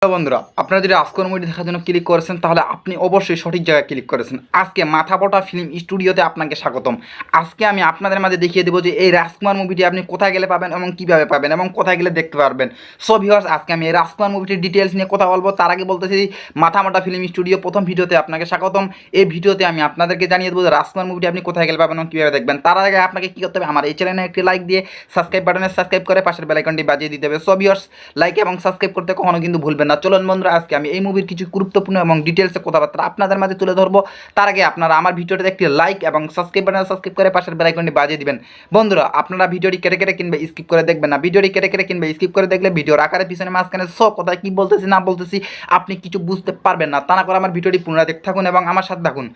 Hello বন্ধুরা, আপনারা যদি আজকের মুভি দেখার জন্য ক্লিক করেছেন তাহলে আপনি অবশ্যই সঠিক জায়গায় ক্লিক করেছেন। আজকে মাথাপটা ফিল্ম স্টুডিওতে আপনাকে স্বাগতম। আজকে আমি আপনাদের মাঝে দেখিয়ে দেবো যে এই রাজকুমার মুভিটি আপনি কোথায় গেলে পাবেন এবং কীভাবে পাবেন এবং কোথায় গেলে দেখতে পারবেন। সো ভিউয়ার্স, আজকে আমি এই রাজকুমার মুভিটির ডিটেলস নিয়ে কথা বলবো। তার আগে বলতেছি মাথামোটা ফিল্ম স্টুডিও প্রথম ভিডিওতে আপনাকে স্বাগতম। এই ভিডিওতে আমি আপনাদেরকে জানিয়ে দেবো যে রাজকুমার মুভিটি আপনি কোথায় গেলে পাবেন এবং কীভাবে দেখবেন। তার আগে আপনাকে কী করতে হবে, আমার এই চ্যানেলে একটি লাইক দিয়ে সাবস্ক্রাইব বাটনে সাবস্ক্রাইব করে পাশের বেল আইকনটি বাজিয়ে দিতে হবে। সো ভিউয়ার্স, লাইক এবং সাবস্ক্রাইব করতে কখনো কিন্তু ভুলবেন না। চলুন বন্ধুরা, আজকে আমি এই মুভির কিছু গুরুত্বপূর্ণ এবং ডিটেলসে কথাবার্তা আপনাদের মাঝে তুলে ধরবো। তার আগে আপনারা আমার ভিডিওটিতে একটি লাইক এবং সাবস্ক্রাইব বাটনে সাবস্ক্রাইব করে পাশের বেল আইকনটি বাজিয়ে দিবেন। বন্ধুরা, আপনারা ভিডিওটি কেটে কেটে কিংবা স্কিপ করে দেখবেন না। ভিডিওটি কেটে কেটে কিংবা স্কিপ করে দেখলে ভিডিওর আকারে পিছনে মাঝখানে সব কথা কী বলতেছি না বলতেছি আপনি কিছু বুঝতে পারবেন না। তা না করে আমার ভিডিওটি পুনরায় দেখতে থাকুন এবং আমার সাথে থাকুন।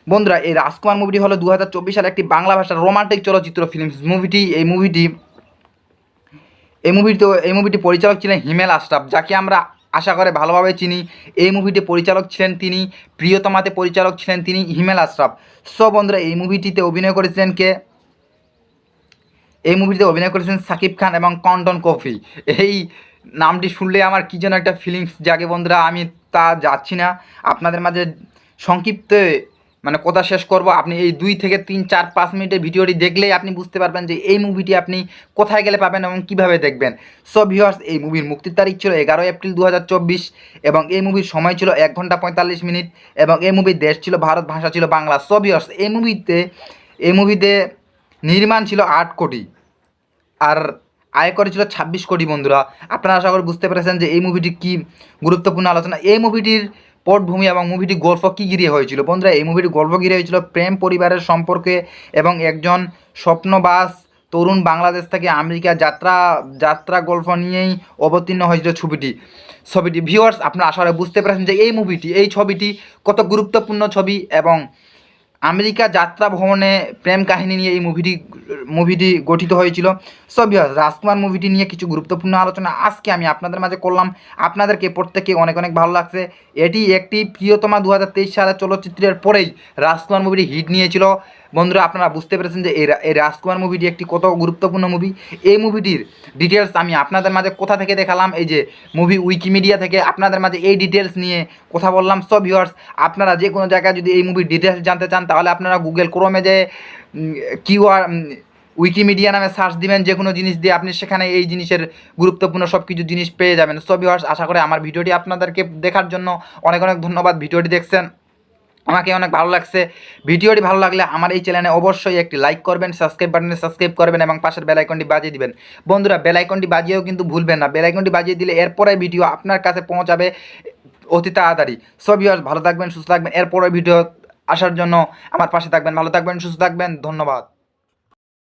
বন্ধুরা, এই রাজকুমার মুভিটি হলো 2024 সালে একটি বাংলা ভাষার রোমান্টিক চলচ্চিত্র ফিল্ম মুভিটি। এই মুভিটি পরিচালক ছিলেন হিমেল আশরাফ, যাকে আমরা আশা করে ভালোভাবে চিনি। এই মুভিটি পরিচালক ছিলেন তিনি, প্রিয়তমাতে পরিচালক ছিলেন তিনি হিমেল আশরাফ। সো বন্ধুরা, এই মুভিটিতে অভিনয় করেছিলেন কে? এই মুভিতে অভিনয় করেছেন সাকিব খান এবং কন্টন কফি। এই নামটি শুনলে আমার কী যেন একটা ফিলিংস জাগে বন্ধুরা। আমি তা যাচ্ছি না, আপনাদের মাঝে সংক্ষিপ্ত কথা শেষ করব। আপনি এই 2 থেকে 3, 4, 5 মিনিটের ভিডিওটি দেখলেই আপনি বুঝতে পারবেন যে এই মুভিটি আপনি কোথায় গেলে পাবেন এবং কীভাবে দেখবেন। সো ভিউয়ার্স, এই মুভির মুক্তির তারিখ ছিল 11 এপ্রিল 2024 এবং এই মুভির সময় ছিল 1 ঘন্টা 45 মিনিট এবং এই মুভির দেশ ছিল ভারত, ভাষা ছিল বাংলা। সো ভিউয়ার্স, এই মুভিতে নির্মাণ ছিল 8 কোটি আর আয় করেছিল 26 কোটি। বন্ধুরা, আপনারা আশা করি বুঝতে পেরেছেন যে এই মুভিটি কী গুরুত্বপূর্ণ আলোচনা। এই মুভিটির পটভূমি এবং মুভিটির গল্প কী ঘিরে হয়েছিল। বন্ধুরা, এই মুভিটির গল্প ঘিরে হয়েছিল প্রেম, পরিবারের সম্পর্কে এবং একজন স্বপ্নবাস তরুণ বাংলাদেশ থেকে আমেরিকা যাত্রা গল্প নিয়েই অবতীর্ণ হয়েছিল ছবিটি। ভিউয়ার্স, আপনারা আশা করি বুঝতে পেরেছেন যে এই ছবিটি কত গুরুত্বপূর্ণ ছবি এবং আমেরিকা যাত্রা ভ্রমণে প্রেম কাহিনী নিয়ে এই মুভিটি গঠিত হয়েছিল। সো ভিউয়ার্স, রাজকুমার মুভিটি নিয়ে কিছু গুরুত্বপূর্ণ আলোচনা আজকে আমি আপনাদের মাঝে করলাম। আপনাদেরকে প্রত্যেককে অনেক অনেক ভালো লাগছে। এটি একটি প্রিয়তমা 2023 সালের চলচ্চিত্রের পরেই রাজকুমার মুভিটি হিট নিয়েছিল। বন্ধুরা, আপনারা বুঝতে পেরেছেন যে এই রাজকুমার মুভিটি একটি কত গুরুত্বপূর্ণ মুভি। এই মুভিটির ডিটেলস আমি আপনাদের মাঝে কোথা থেকে দেখালাম, এই যে মুভি উইকিমিডিয়া থেকে আপনাদের মাঝে এই ডিটেলস নিয়ে কথা বললাম। সো ভিউয়ার্স, আপনারা যে কোনো জায়গায় যদি এই মুভির ডিটেলস জানতে চান তাহলে আপনারা গুগল ক্রোমে যে উইকিমিডিয়া নামে সার্চ দিবেন, যে কোনো জিনিস দিয়ে আপনি সেখানে এই জিনিসের গুরুত্বপূর্ণ সব কিছু জিনিস পেয়ে যাবেন। সো ভিউয়ার্স, আশা করি আমার ভিডিওটি আপনাদেরকে দেখার জন্য অনেক অনেক ধন্যবাদ। ভিডিওটি দেখছেন, আমাকে অনেক ভালো লাগছে। ভিডিওটি ভালো লাগলে আমার এই চ্যানেলে অবশ্যই একটি লাইক করবেন, সাবস্ক্রাইব বাটনে সাবস্ক্রাইব করবেন এবং পাশের বেল আইকনটি বাজিয়ে দিবেন। বন্ধুরা, বেল আইকনটি বাজিয়েও কিন্তু ভুলবেন না। বেল আইকনটি বাজিয়ে দিলে এরপরে ভিডিও আপনার কাছে পৌঁছাবে অতি তাড়াতাড়ি। সো ভিউয়ার্স, ভালো থাকবেন, সুস্থ থাকবেন। এরপরে ভিডিও আসার জন্য আমার পাশে থাকবেন। ভালো থাকবেন, সুস্থ থাকবেন। ধন্যবাদ।